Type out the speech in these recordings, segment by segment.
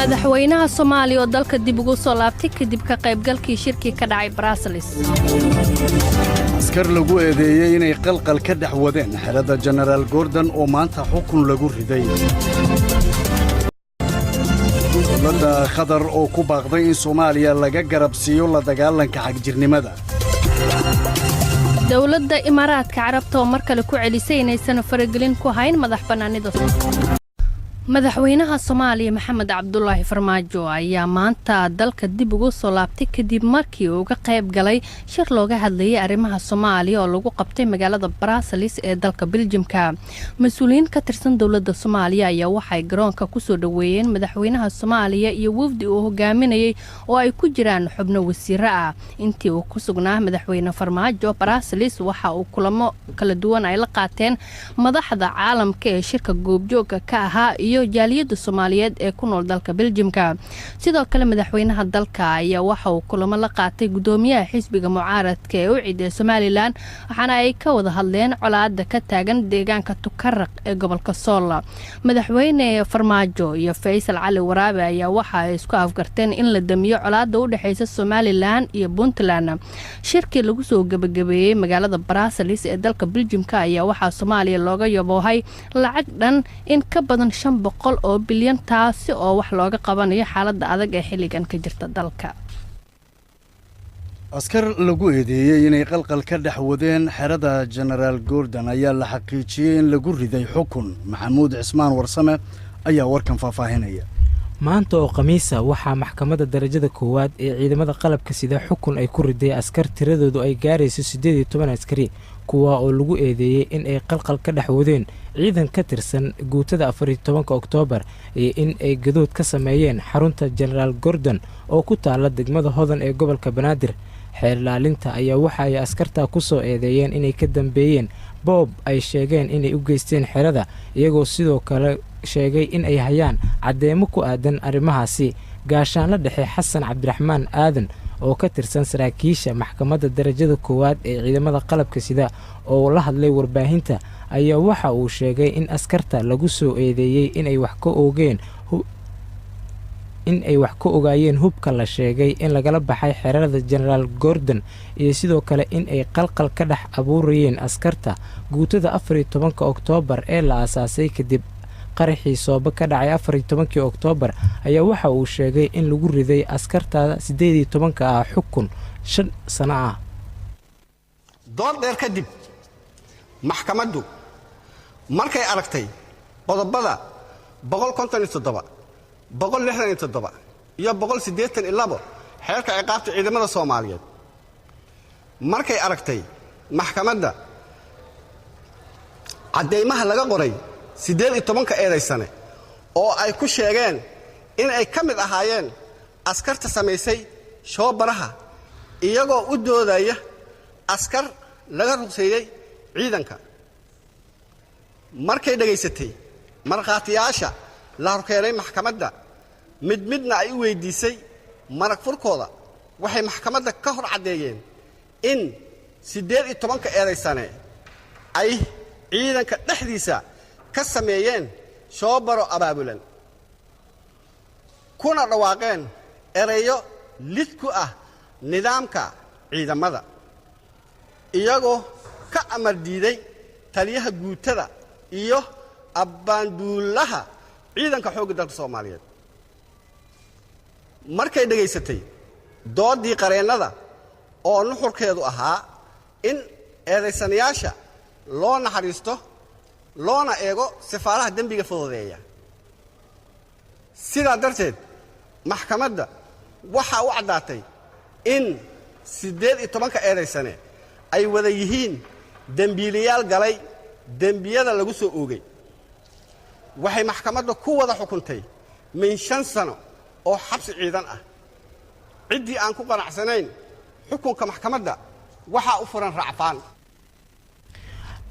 madaxweynaha Soomaaliya oo dalka dib ugu soo laabtay kadib ka qaybgalkii shirkii ka dhacay Brussels. askar lagu eedeeyay inay qalqal ka dhex wadeen xerada General Gordon oo maanta xukun lagu riday. dowladda Qatar oo ku baaqday in Soomaaliya laga garabsiiyo la dagaalanka xagjirnimada. dowladda Imaaraadka Carabta oo mar kale ku celisay inaysan faragelin ku hayn madaxbannaanida madaxweynaha Soomaaliya Maxamed Cabdullaahi Farmaajo ayaa maanta dalka dib ugu soo laabtay kadib markii uu ka qayb galay shir looga hadlayay arrimaha Soomaaliya oo lagu qabtay magaalada Brussels ee dalka Belgiumka. mas'uuliyiin ka tirsan dowladda Soomaaliya ayaa waxay garoonka ku soo dhaweeyeen madaxweynaha Soomaaliya iyo wafdi uu hogaaminayay oo ay ku jiraan xubno wasiiro ah. intii uu ku sugnaa madaxweyne Farmaajo Brussels waxa uu kulamo kala duwan ay la qaateen madaxda caalamka ee shirka goobjooga ka ahaa iyo jaaliyada Soomaaliyeed ee ku nool dalka Belgiumka. sidoo kale madaxweynaha dalka ayaa waxa uu kulamo la qaatay gudoomiyaha xisbiga mucaaradka ee u ciiday Somaliland waxaana ay ka wada hadleen colaadda ka taagan deegaanka Tukaraq ee gobolka Sool. madaxweyne Farmaajo iyo Faysal Cali Waraabe ayaa waxa ay isku afgarteen in la damiyo colaadda u dhaxaysa Somaliland iyo Puntland. shirkii lagu soo gabagabeeyay magaalada Brussels ee dalka Belgiumka ayaa waxa Soomaaliya looga yaboohay lacag dhan in ka badan 500 bilyan taasi oo wax looga qabanayo xaaladda adag ee xilligan ka jirta dalka. askar lagu eedeeyay inay qalqal ka dhex wadeen xerada General Gordon ayaa la xaqiijiyay in lagu riday xukun. Maxamuud Cismaan Warsame ayaa warkan faahfaahinaya. maanta oo khamiisa waxaa maxkamadda darajada koowaad ee ciidamada qalabka sida xukun ay ku riday askar tiradoodu ay gaarayso 18 askari kuwa oo lagu eedeeyay in ay qalqal ka dhex wadeen ciidan ka tirsan guutada 14 Oktoobar iyo in ay gadood ka sameeyeen xarunta General Gordon oo ku taala degmada Hodan ee gobolka Banaadir. xeer ilaalinta ayaa waxa ay askarta ku soo eedeeyeen inay ka dambeeyeen boob ay sheegeen inay u geysteen xerada iyagoo sidoo kale sheegay in ay hayaan cadeemo ku aadan arrimahaasi. gaashaanle dhexe Xasan Cabdiraxmaan Aadan oo ka tirsan saraakiisha maxkamadda darajada koowaad ee ciidamada qalabka sida oo la hadlay warbaahinta ayaa waxa uu sheegay in askarta lagu soo eedeeyay in ay wax ka ogaayeen hubka la sheegay in lagala baxay xerada General Gordon iyo sidoo kale in ay qalqal ka dhex abuurayeen askarta guutada 14 Oktoobar ee la aasaasay kadib qaraxii sooba ka dhacay 14 Oktoobar ayaa waxa uu sheegay in lagu riday askarta 18 ah xukun 5 sano ah. dood dheer kadib maxkamaddu markay aragtay qodobada 157 167 iyo 182 xeerka ciqaabta ciidamada Soomaaliyeed markay aragtay maxkamadda cadeymaha laga qoray 18 eedaysane oo ay ku sheegeen in ay ka mid ahaayeen askarta samaysay shoobaraha iyagoo u doodaya askar laga ruqseeyay ciidanka markay dhageysatay marqaatiyaasha la horkeenay maxkamadda midna ay u weydiisay marag furkooda waxay maxkamadda ka hor cadeeyeen in 18 eedaysane ay ciidanka dhexdiisa ka sameeyeen shoobaro abaabulan kuna dhawaaqeen ereyo lid ku ah nidaamka ciidamada iyagoo ka amar diiday taliyaha guutada iyo abbaanduulaha ciidanka xoogga dalka Soomaaliyeed markay dhageysatay doodii qareennada oo nuxurkeedu ahaa in eedaysanayaasha loo naxariisto loona eego sifaaraha dembiga fududeeya sidaa darteed maxkamadda waxa u caddaatay in 18 eedaysane ay wada yihiin dembiilayaal galay dembiyada lagu soo oogay waxay maxkamadda ku wada xukuntay min 5 sano oo xabsi ciidan ah ciddii aan ku qanacsanayn xukunka maxkamadda waxa u furan racfaan.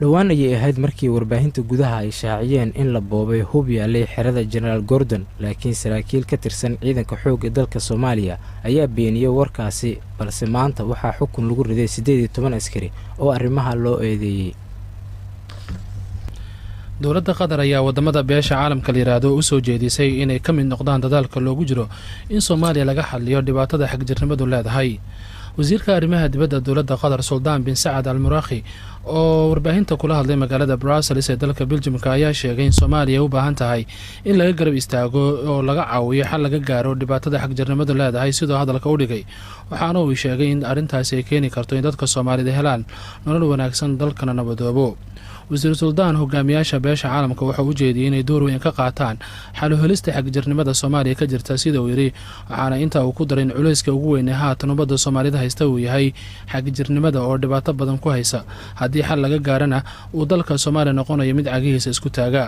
dhowaan ayay ahayd markii warbaahinta gudaha ay shaaciyeen in la boobay hub yaalay xerada General Gordon laakiin saraakiil ka tirsan ciidanka xoogga dalka Soomaaliya ayaa beeniyay warkaasi balse maanta waxaa xukun lagu riday 18 askari oo arrimaha loo eedeeyay. dowladda qatar ayaa wadamada beesha caalamka la yiraahdo u soo jeedisay inay ka mid noqdaan dadaalka loogu jiro in Soomaaliya laga xalliyo dhibaatada xagjirnimadu leedahay. wasiirka arrimaha dibadda dowladda qatar Suldaan bin Saad Al Muraaqi oo warbaahinta kula hadlay magaalada Brussels ee dalka Belgium ayaa sheegay in Soomaaliya u baahan tahay in laga garab istaago oo laga caawiyo xal laga gaaro dhibaatada xagjirnimadu leedahay sidoo hadalka u dhigay. waxaana uu sheegay in arrintaasi ay keeni karto in dadka Soomaalida helaan nolol wanaagsan dalkana nabadoobo. wasiir Suldaan hogaamiyaasha beesha caalamka waxa uu jeediyay inay door weyn ka qaataan xal u helista xagjirnimada Soomaaliya ka jirta sida uu yiri, waxaana inta uu ku daray in culayska ugu weyn ee haatan ummadda Soomaalida haysta uu yahay xagjirnimada oo dhibaato badan ku haysa. haddii xal laga gaarana uu dalka Soomaaliya noqonayo mid cagihiisa isku taaga.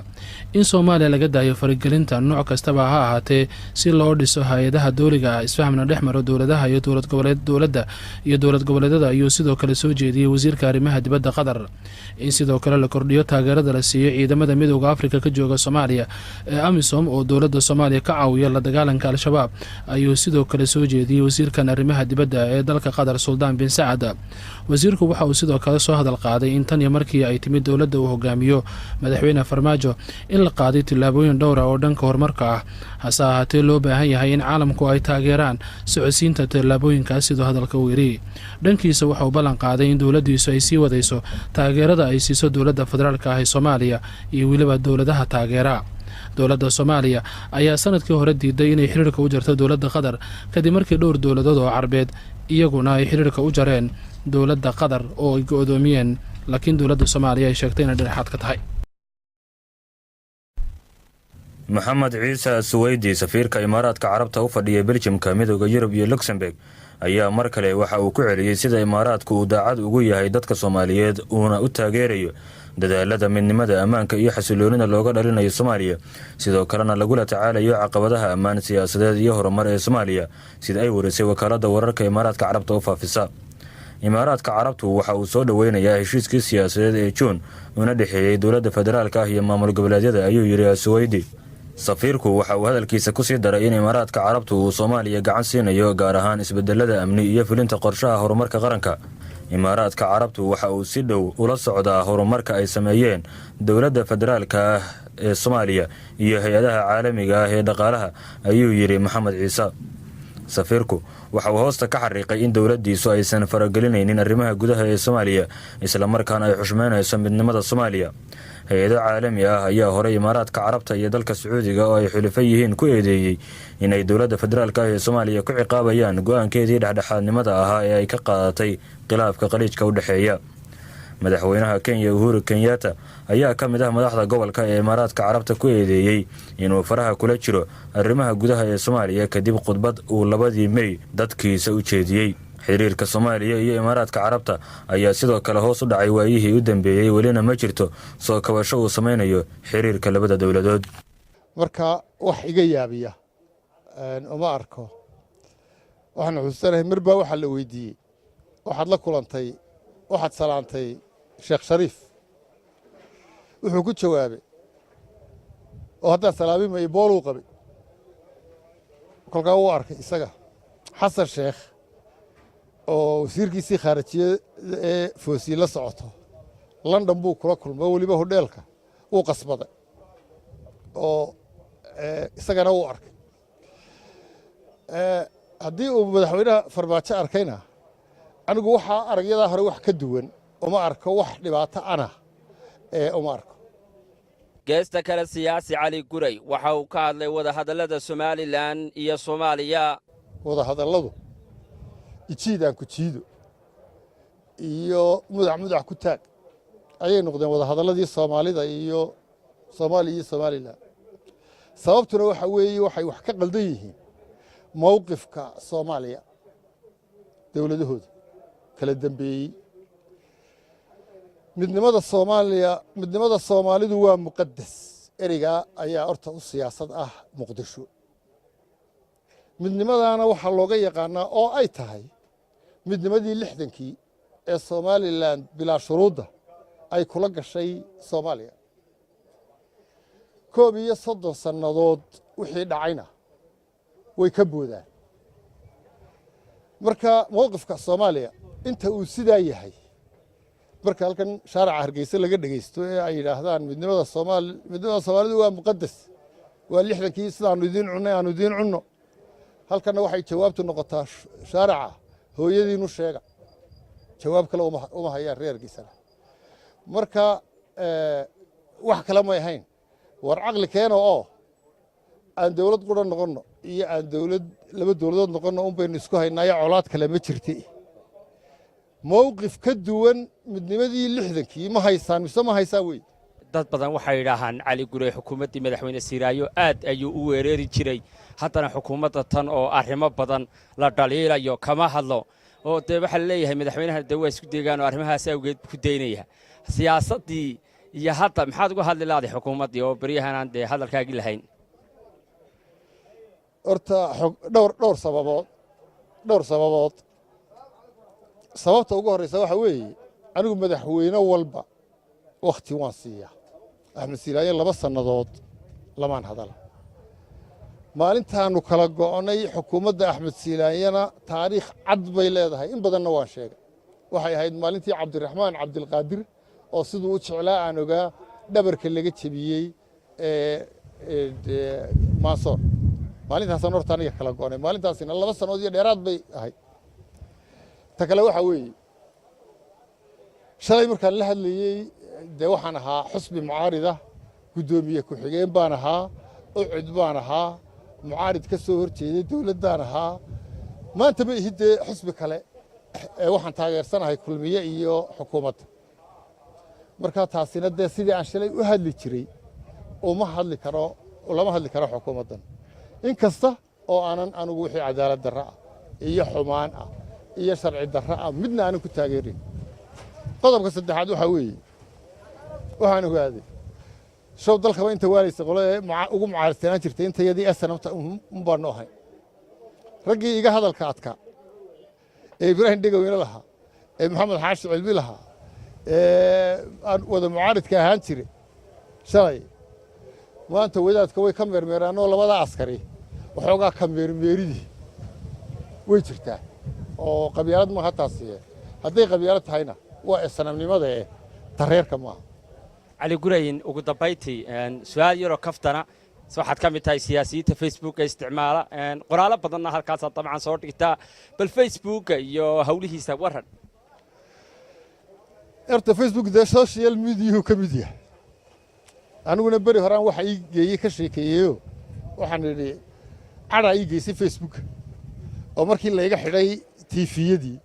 in Soomaaliya laga daayo faragelinta nooc kastaba ha ahaatee si loo dhiso hay'adaha dowliga ah isfahamna dhex maro dowladaha iyo dowladda iyo dowlad goboleedyada ayuu sidoo kale soo jeediyay wasiirka arrimaha dibadda Qatar. in sidoo kale kordhiyo taageerada la siiyo ciidamada midowga Afrika ka jooga Soomaaliya ee AMISOM oo dowladda Soomaaliya ka caawiya la dagaalanka Al-Shabaab ayuu sidoo kale soo jeediyay wasiirkan arrimaha dibadda ee dalka Qatar Suldaan bin Saad. wasiirku waxa uu sidoo kale soo hadal qaaday in tan iyo markii ay timid dowladda uu hogaamiyo madaxweyne Farmaajo in la qaaday tillaabooyin dhowr ah oo dhanka horumarka ah, hase ahaatee loo baahan yahay in caalamku ay taageeraan socodsiinta tillaabooyinkaas sidoo hadalka uu yiri. dhankiisa waxa uu ballan qaaday in dowladdiisu ay sii wadayso taageerada ay siiso dowladda federaalka ah ee Soomaaliya iyo weliba dowladaha taageera. dowladda Soomaaliya ayaa sanadkii hore diiday inay xiriirka u jarto dowladda Qatar kadib markii dhowr dowladood oo Carbeed iyaguna ay xiriirka u jareen dowladda Qatar oo ay go'doomiyeen, laakiin dowladda Soomaaliya ay sheegtay inay dhexdhexaad ka tahay. maxamed ciise suweydi safiirka imaaraadka carabta u fadhiya Belgiumka midowga Yurub iyo Luxembourg ayaa mar kale waxa uu ku celiyay sida imaaraadku uu daacad ugu yahay dadka Soomaaliyeed uuna u taageerayo dadaalada midnimada ammaanka iyo xasiloonida looga dhalinayo Soomaaliya, sidoo kalena lagula tacaalayo caqabadaha ammaan siyaasadeed iyo horumar ee Soomaaliya sida ay warisay wakaaladda wararka imaaraadka carabta u faafisa. imaaraadka carabtu waxa uu soo dhaweynayaa heshiiskii siyaasadeed ee Juun una dhexeeyay dowladda federaalka ah iyo maamul goboleedyada ayuu yiri Suweydi. safiirku waxa uu hadalkiisa ku sii daray in imaaraadka carabtu uu Soomaaliya gacan siinayo gaar ahaan isbedelada amni iyo fulinta qorshaha horumarka qaranka. imaaraadka carabtu waxa uu si dhow ula socdaa horumarka ay sameeyeen dowladda federaalka ah ee Soomaaliya iyo hay'adaha caalamiga ah ee dhaqaalaha ayuu yiri Maxamed Ciise. safiirku waxa uu hoosta ka xariiqay in dowladdiisu aysan faragelinaynin arrimaha gudaha ee Soomaaliya isla markaana ay xushmeynayso midnimada Soomaaliya. hay-ado caalami ah ayaa horey imaaraadka carabta iyo dalka Sacuudiga oo ay xulafay yihiin ku eedeeyay inay dowladda federaalka ah ee Soomaaliya ku ciqaabayaan go'aankeedii dhexdhexaadnimada ahaa ee ay ka qaadatay khilaafka qaliijka u dhaxeeya. madaxweynaha Kenya Uhuru Kenyatta ayaa ka mid ah madaxda gobolka ee imaaraadka carabta ku eedeeyay inuu faraha kula jiro arrimaha gudaha ee Soomaaliya kadib khudbad uu 2 May dadkiisa u jeediyay. xiriirka Soomaaliya iyo imaaraadka carabta ayaa sidoo kale hoos u dhacay waayihii u dambeeyay, welina ma jirto soo kabasho uu sameynayo xiriirka labada dowladood. marka wax iga yaabiya uma arko. waxaan xusuusanahay marba waxa la weydiiyey waxaad la kulantay waxaad salaantay Sheekh Shariif, wuxuu ku jawaabay oo hadda salaamay booluu qabay. kolkaa uu arkay isaga Xasan Sheekh oo wasiirkiisii khaarajiyada ee Foosii la socoto London buu kula kulmay, waliba hoteelka uu qasbaday oo isagana uu arkay. haddii uu madaxweynaha Farmaajo arkayna anigu waxaa aragyadaa hore wax ka duwan uma arko, wax dhibaato ana uma arko. geesta kale siyaasi Cali Guray waxa uu ka hadlay wadahadallada Somaliland iyo Soomaaliya. wadahadalladu ijiidaan ku jiido iyo mudac ku taag ayay noqdeen wadahadalladii Soomaalida iyo Soomaaliya iyo Somaliland. sababtuna waxa weeye waxay wax ka qaldan yihiin mowqifka Soomaaliya dowladahooda kala dambeeyey. midnimada Soomaalidu waa muqaddas. ereyga ayaa horta u siyaasad ah Muqdisho. midnimadaana waxaa looga yaqaanaa oo ay tahay midnimadii 60kii ee Somaliland bilaa shuruudda ay kula gashay Soomaaliya. 30 sannadood wixii dhacayna way ka boodaan. marka mowqifka Soomaaliya inta uu sidaa yahay marka halkan shaaraca hargeysa laga dhegaysto ee ay yidhaahdaan midnimada soomaalidu waa muqadas waa 60kii sidaanu idiin cunnay aanu idiin cunno halkanna waxay jawaabtu noqotaa shaaraca hooyadiinu sheega jawaab kale uma hayaan reer Hargeysana marka wax kale ma ahayn war caqli keeno oo aan dawlad qura noqono iyo aan laba dawladood noqono baynu isku haynaa colaad kale ma jirtay mowqif ka duwan midnimadii 60kii ma haysaan mise ma haysaa wey dad badan waxay yidhaahaan cali gurey xukuumaddii madaxweyne siiraayo aad ayuu u weerari jiray haddana xukuumadda tan oo arrimo badan la dhaliilayo kama hadlo oo dee waxaa laleeyahay madaxweynaha dee waa isku deegaan oo arrimahaas awgeed ku daynaya siyaasaddii iyo hadda maxaad uga hadli lahday xukuumaddii oo beryahan aan dee hadalkaagii lahayn horta dhowr sababood sababta ugu horreysa waxa weeye anigu madaxweyne walba wakhti waan siiyaa axmed siilaaye 2 sannadood lamaan hadala maalintaannu kala go'onnay xukuumadda axmed silaanyana taariikh cad bay leedahay in badanna waan sheegay waxay ahayd maalintii cabdiraxmaan cabdilqaadir oo siduu u jeclaa aan ogaa dhabarka laga jebiyey maasoor maalintaasaan horta aniga kala go'nay maalintaasina 2 sannadood iyo dheeraad bay ahayd ta kale waxaa weeye shalay markaan la hadlayey dee waxaan ahaa xusbi mucaarida guddoomiye ku-xigeen baan ahaa ucud baan ahaa mucaarid ka soo hor jeeday dawladdaan ahaa maanta ma ihi dee xusbi kale waxaan taageersanahay kulmiye iyo xukuumadda marka taasina dee sidii aan shalay u hadli jiray lama hadli karo xukuumaddan in kasta oo aanan anigu wixii cadaalad darro ah iyo xumaan ah iyo sharci darro ah midna aanan ku taageerin qodobka saddexaad waxaa weeye waxaan ogaaday show dalkaba inta waalaysa qolo ee ugu mucaaradsanaan jirtay intayadii asanamta baanu ahayn raggii iga hadalka adkaa ee ibraahim dhegaweyne lahaa ee maxamed xaashi cilmi lahaa ee aan wada mucaaridka ahaan jire shalay maanta wadaadka way ka meermeeraanoo labada askari waxoogaa ka meermeeridii way jirtaa oo qabyaalad maaha taasiye hadday qabyaalad tahayna waa sanamnimada ee tareerka maaha cali gurayn ugu dambayntii su'aal yaroo kaftana waxaad ka mid tahay siyaasiyiinta facebooka isticmaala qoraalo badanna halkaasaad dabcan soo dhigtaa bal facebooka iyo hawlihiisa waran horta facebook dee social mediahu ka mid yahay aniguna beri horaan waxa ii geeyey ka sheekeeyeyo waxaan idhi cadhaa ii geysay facebook oo markii layga xidhay tiifiyadii